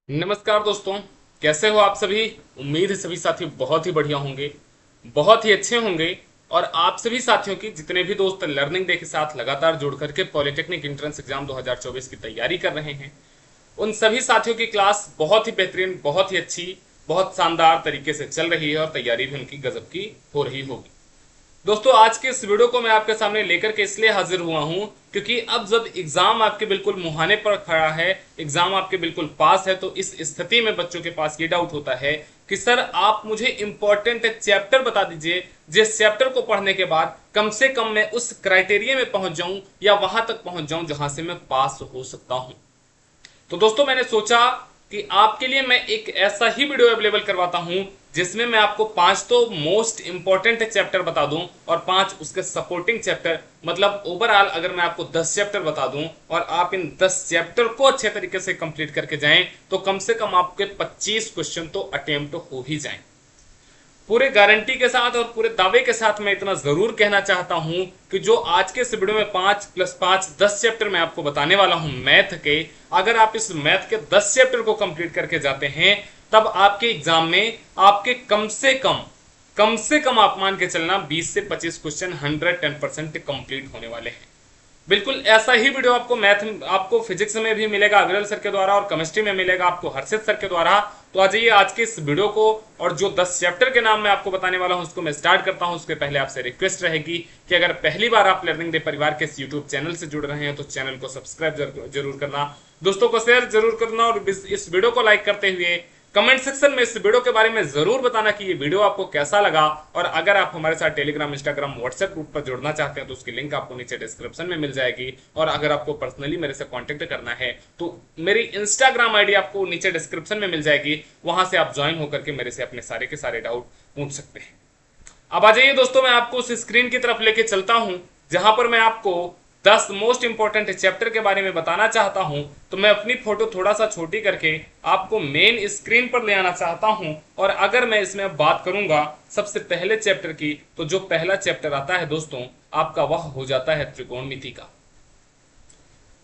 नमस्कार दोस्तों। कैसे हो आप सभी। उम्मीद है सभी साथी बहुत ही बढ़िया होंगे, बहुत ही अच्छे होंगे। और आप सभी साथियों की जितने भी दोस्त लर्निंग डे के साथ लगातार जुड़ करके पॉलिटेक्निक एंट्रेंस एग्जाम 2024 की तैयारी कर रहे हैं, उन सभी साथियों की क्लास बहुत ही बेहतरीन, बहुत ही अच्छी, बहुत शानदार तरीके से चल रही है और तैयारी भी उनकी गजब की हो रही होगी। दोस्तों, आज के इस वीडियो को मैं आपके सामने लेकर के इसलिए हाजिर हुआ हूं क्योंकि अब जब एग्जाम आपके बिल्कुल मुहाने पर खड़ा है, एग्जाम आपके बिल्कुल पास है, तो इस स्थिति में बच्चों के पास ये डाउट होता है कि सर आप मुझे इंपॉर्टेंट चैप्टर बता दीजिए जिस चैप्टर को पढ़ने के बाद कम से कम मैं उस क्राइटेरिया में पहुंच जाऊं या वहां तक पहुंच जाऊं जहां से मैं पास हो सकता हूं। तो दोस्तों, मैंने सोचा कि आपके लिए मैं एक ऐसा ही वीडियो अवेलेबल करवाता हूं जिसमें मैं आपको 5 तो मोस्ट इंपॉर्टेंट चैप्टर बता दूं और 5 उसके सपोर्टिंग चैप्टर, मतलब ओवरऑल अगर मैं आपको 10 चैप्टर बता दूं और आप इन 10 चैप्टर को अच्छे तरीके से कंप्लीट करके जाएं तो कम से कम आपके 25 क्वेश्चन तो अटेम्प्ट हो ही जाएं। पूरे गारंटी के साथ और पूरे दावे के साथ मैं इतना जरूर कहना चाहता हूं कि जो आज के इस वीडियो में 5+5 10 चैप्टर मैं आपको बताने वाला हूं मैथ के, अगर आप इस मैथ के 10 चैप्टर को कंप्लीट करके जाते हैं तब आपके एग्जाम में आपके कम से कम आप मान के चलना 20 से 25 क्वेश्चन 110% कंप्लीट होने वाले हैं। बिल्कुल ऐसा ही वीडियो आपको मैथ, आपको फिजिक्स में भी मिलेगा अग्रवाल सर के द्वारा और केमिस्ट्री में मिलेगा आपको हर्षित सर के द्वारा। तो आ जाइए आज के इस वीडियो को, और जो 10 चैप्टर के नाम मैं आपको बताने वाला हूं उसको मैं स्टार्ट करता हूं। उसके पहले आपसे रिक्वेस्ट रहेगी कि अगर पहली बार आप लर्निंग डे परिवार के इस यूट्यूब चैनल से जुड़ रहे हैं तो चैनल को सब्सक्राइब जरूर करना, दोस्तों को शेयर जरूर करना और इस वीडियो को लाइक करते हुए कमेंट सेक्शन में इस वीडियो के बारे में जरूर बताना कि ये वीडियो आपको कैसा लगा। और अगर आप हमारे साथ टेलीग्राम, इंस्टाग्राम, व्हाट्सएप ग्रुप पर जुड़ना चाहते हैं तो उसकी लिंक आपको नीचे डिस्क्रिप्शन में मिल जाएगी। और अगर आपको पर्सनली मेरे से कांटेक्ट करना है तो मेरी इंस्टाग्राम आईडी आपको नीचे डिस्क्रिप्शन में मिल जाएगी, वहां से आप ज्वाइन होकर के मेरे से अपने सारे के सारे डाउट पूछ सकते हैं। अब आ जाइए दोस्तों, मैं आपको उस स्क्रीन की तरफ लेके चलता हूं जहां पर मैं आपको 10 मोस्ट इंपॉर्टेंट चैप्टर के बारे में बताना चाहता हूं। तो मैं अपनी फोटो थोड़ा सा छोटी करके आपको मेन स्क्रीन पर ले आना चाहता हूं। और अगर मैं इसमें बात करूंगा सबसे पहले चैप्टर की, तो जो पहला चैप्टर आता है दोस्तों आपका, वह हो जाता है त्रिकोणमिति का।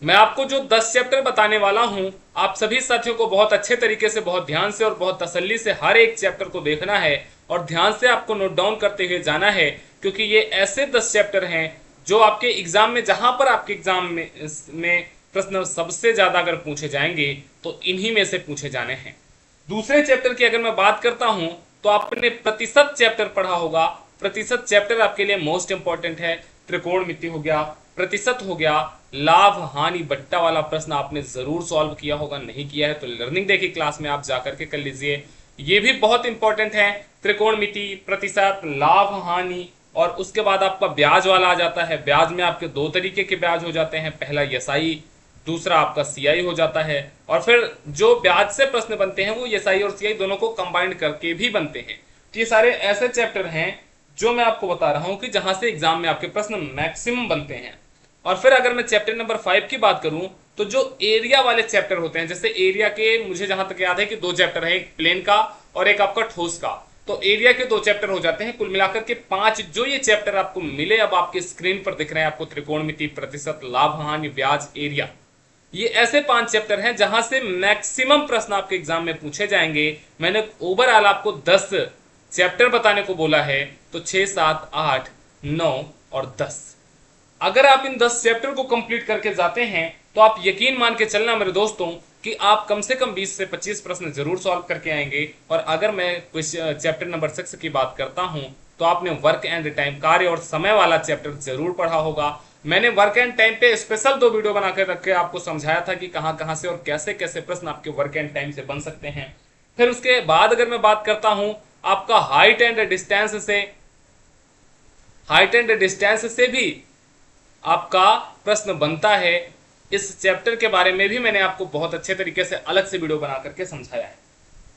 मैं आपको जो 10 चैप्टर बताने वाला हूं, आप सभी साथियों को बहुत अच्छे तरीके से, बहुत ध्यान से और बहुत तसल्ली से हर एक चैप्टर को देखना है और ध्यान से आपको नोट डाउन करते हुए जाना है, क्योंकि ये ऐसे 10 चैप्टर हैं जो आपके एग्जाम में, जहां पर आपके एग्जाम में प्रश्न सबसे ज्यादा अगर पूछे जाएंगे तो इन्हीं में से पूछे जाने हैं। दूसरे चैप्टर की अगर मैं बात करता हूं तो आपने प्रतिशत चैप्टर पढ़ा होगा। प्रतिशत चैप्टर आपके लिए मोस्ट इंपॉर्टेंट है। त्रिकोणमिति हो गया, प्रतिशत हो गया, लाभ हानि बट्टा वाला प्रश्न आपने जरूर सॉल्व किया होगा, नहीं किया है तो लर्निंग डे की क्लास में आप जाकर के कर लीजिए, ये भी बहुत इंपॉर्टेंट है। त्रिकोणमिति, प्रतिशत, लाभ हानि, और उसके बाद आपका ब्याज वाला आ जाता है। ब्याज में आपके दो तरीके के ब्याज हो जाते हैं, पहला एसआई, दूसरा आपका सीआई हो जाता है। और फिर जो ब्याज से प्रश्न बनते हैं वो एसआई और सीआई दोनों को कंबाइंड करके भी बनते हैं। तो ये सारे ऐसे चैप्टर हैं जो मैं आपको बता रहा हूं कि जहां से एग्जाम में आपके प्रश्न मैक्सिमम बनते हैं। और फिर अगर मैं चैप्टर नंबर 5 की बात करूं तो जो एरिया वाले चैप्टर होते हैं, जैसे एरिया के मुझे जहां तक याद है कि 2 चैप्टर है, एक प्लेन का और एक आपका ठोस का, तो एरिया के 2 चैप्टर हो जाते हैं। कुल मिलाकर के 5 जो ये चैप्टर आपको मिले, अब आपके स्क्रीन पर दिख रहे हैं आपको, त्रिकोणमिति, प्रतिशत, लाभ हानि, ब्याज, एरिया, ये ऐसे 5 चैप्टर हैं जहां से मैक्सिमम प्रश्न आपके एग्जाम में पूछे जाएंगे। मैंने ओवरऑल आपको 10 चैप्टर बताने को बोला है, तो 6, 7, 8, 9 और 10, अगर आप इन 10 चैप्टर को कंप्लीट करके जाते हैं तो आप यकीन मान के चलना मेरे दोस्तों कि आप कम से कम 20 से 25 प्रश्न जरूर सॉल्व करके आएंगे। और अगर मैं चैप्टर नंबर 6 की बात करता हूं तो आपने वर्क एंड टाइम, कार्य और समय वाला चैप्टर जरूर पढ़ा होगा। मैंने वर्क एंड टाइम पे स्पेशल 2 वीडियो बना कर रख के आपको समझाया था कि कहां कहां से और कैसे कैसे प्रश्न आपके वर्क एंड टाइम से बन सकते हैं। फिर उसके बाद अगर मैं बात करता हूं आपका हाइट एंड डिस्टेंस से भी आपका प्रश्न बनता है। इस चैप्टर के बारे में भी मैंने आपको बहुत अच्छे तरीके से अलग से वीडियो बना करके समझाया है।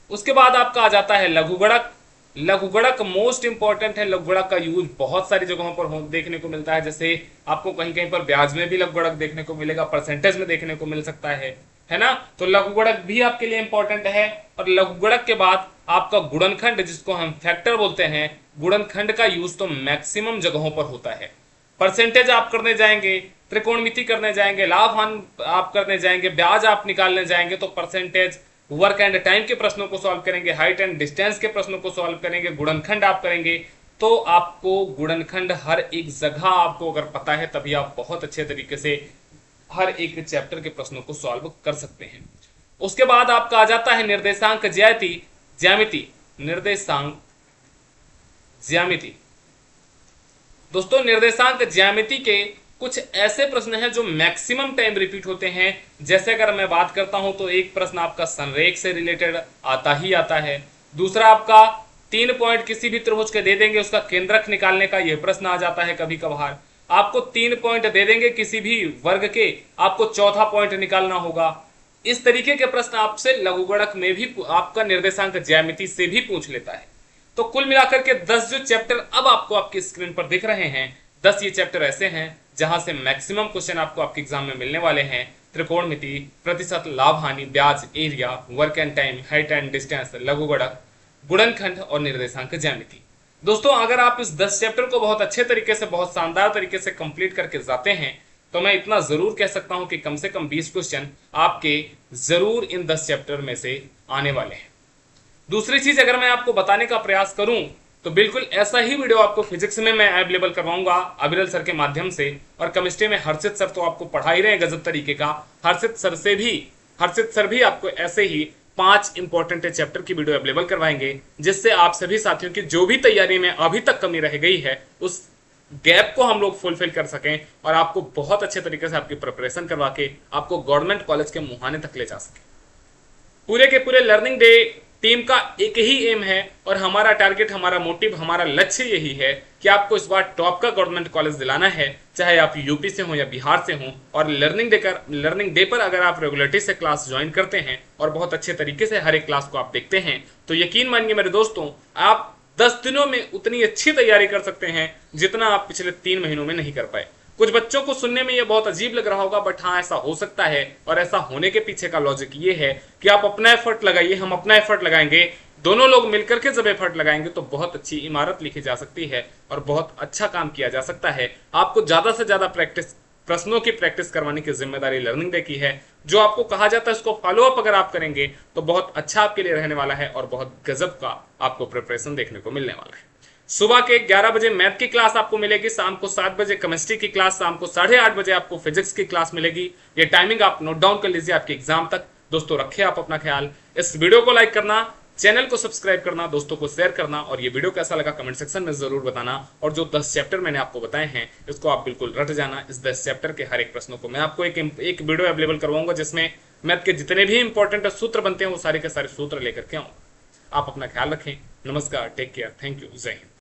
उसके बाद आपका आ जाता है लघुगणक। लघुगणक मोस्ट इंपॉर्टेंट है। लघुगणक का यूज बहुत सारी जगहों पर देखने को मिलता है, जैसे आपको कहीं कहीं पर ब्याज में भी लघुगणक देखने को मिलेगा, परसेंटेज में देखने को मिल सकता है ना। तो लघुगणक भी आपके लिए इंपॉर्टेंट है। और लघुगणक के बाद आपका गुणनखंड, जिसको हम फैक्टर बोलते हैं, गुणनखंड का यूज तो मैक्सिमम जगहों पर होता है। परसेंटेज आप करने जाएंगे, त्रिकोणमिति करने जाएंगे, लाभ हानि आप करने जाएंगे, ब्याज आप निकालने जाएंगे तो परसेंटेज, वर्क एंड टाइम के प्रश्नों को सॉल्व करेंगे, हाइट एंड डिस्टेंस के प्रश्नों को सॉल्व करेंगे, गुणनखंड आप करेंगे। तो आपको गुणनखंड हर एक जगह आपको अगर पता है तभी आप बहुत अच्छे तरीके से हर एक चैप्टर के प्रश्नों को सॉल्व कर सकते हैं। उसके बाद आपका आ जाता है निर्देशांक ज्यामिति। निर्देशांक ज्यामिति दोस्तों, निर्देशांक ज्यामिति के कुछ ऐसे प्रश्न हैं जो मैक्सिमम टाइम रिपीट होते हैं। जैसे अगर मैं बात करता हूं तो एक प्रश्न आपका संरेख से रिलेटेड आता ही आता है। दूसरा आपका 3 पॉइंट किसी भी त्रिभुज के दे देंगे, उसका केंद्रक निकालने का यह प्रश्न आ जाता है कभी कभार। आपको 3 पॉइंट दे देंगे किसी भी वर्ग के, आपको चौथा पॉइंट निकालना होगा। इस तरीके के प्रश्न आपसे लघुगणक में भी आपका निर्देशांक ज्यामिति से भी पूछ लेता है। तो कुल मिलाकर के 10 जो चैप्टर अब आपको आपकी स्क्रीन पर दिख रहे हैं, 10 ये चैप्टर ऐसे हैं जहां से मैक्सिमम क्वेश्चन आपको आपके एग्जाम में मिलने वाले हैं। त्रिकोणमिति, प्रतिशत, लाभ हानि, ब्याज, area, work and time, height and distance, लघुगणक, गुणनखंड और निर्देशांक ज्यामिति। दोस्तों, अगर आप इस 10 चैप्टर को बहुत अच्छे तरीके से, बहुत शानदार तरीके से कंप्लीट करके जाते हैं तो मैं इतना जरूर कह सकता हूं कि कम से कम 20 क्वेश्चन आपके जरूर इन 10 चैप्टर में से आने वाले हैं। दूसरी चीज अगर मैं आपको बताने का प्रयास करूं तो बिल्कुल ऐसा ही वीडियो आपको फिजिक्स में मैं अवेलेबल करवाऊंगा अविरल सर के माध्यम से, और केमिस्ट्री में हर्षित सर तो आपको पढ़ा ही रहे गजब तरीके का। हर्षित सर भी आपको ऐसे ही 5 इंपॉर्टेंट चैप्टर की वीडियो अवेलेबल करवाएंगे, जिससे आप सभी साथियों की जो भी तैयारी में अभी तक कमी रह गई है उस गैप को हम लोग फुलफिल कर सकें और आपको बहुत अच्छे तरीके से आपकी प्रिपरेशन करवा के आपको गवर्नमेंट कॉलेज के मुहाने तक ले जा सके। पूरे के पूरे लर्निंग डे टीम का एक ही एम है और हमारा टारगेट, हमारा मोटिव, हमारा लक्ष्य यही है कि आपको इस बार टॉप का गवर्नमेंट कॉलेज दिलाना है, चाहे आप यूपी से हो या बिहार से हो। और लर्निंग डे पर अगर आप रेगुलरिटी से क्लास ज्वाइन करते हैं और बहुत अच्छे तरीके से हर एक क्लास को आप देखते हैं तो यकीन मानिए मेरे दोस्तों, आप 10 दिनों में उतनी अच्छी तैयारी कर सकते हैं जितना आप पिछले 3 महीनों में नहीं कर पाए। कुछ बच्चों को सुनने में यह बहुत अजीब लग रहा होगा, बट हाँ ऐसा हो सकता है। और ऐसा होने के पीछे का लॉजिक ये है कि आप अपना एफर्ट लगाइए, हम अपना एफर्ट लगाएंगे, दोनों लोग मिलकर के जब एफर्ट लगाएंगे तो बहुत अच्छी इमारत लिखी जा सकती है और बहुत अच्छा काम किया जा सकता है। आपको ज्यादा से ज्यादा प्रश्नों की प्रैक्टिस करवाने की जिम्मेदारी लर्निंग डे की है। जो आपको कहा जाता है उसको फॉलो अप अगर आप करेंगे तो बहुत अच्छा आपके लिए रहने वाला है और बहुत गजब का आपको प्रिपरेशन देखने को मिलने वाला है। सुबह के 11 बजे मैथ की क्लास आपको मिलेगी, शाम को 7 बजे केमिस्ट्री की क्लास, शाम को 8:30 बजे आपको फिजिक्स की क्लास मिलेगी। ये टाइमिंग आप नोट डाउन कर लीजिए आपके एग्जाम तक। दोस्तों रखिए आप अपना ख्याल। इस वीडियो को लाइक करना, चैनल को सब्सक्राइब करना, दोस्तों को शेयर करना और ये वीडियो कैसा लगा कमेंट सेक्शन में जरूर बताना। और जो 10 चैप्टर मैंने आपको बताए हैं इसको आप बिल्कुल रट जाना। इस 10 चैप्टर के हर एक प्रश्नों को मैं आपको एक वीडियो अवेलेबल करवाऊंगा जिसमें मैथ के जितने भी इंपॉर्टेंट सूत्र बनते हैं वो सारे के सारे सूत्र लेकर के आऊंगा। आप अपना ख्याल रखें। नमस्कार, टेक केयर, थैंक यू, जय हिंद।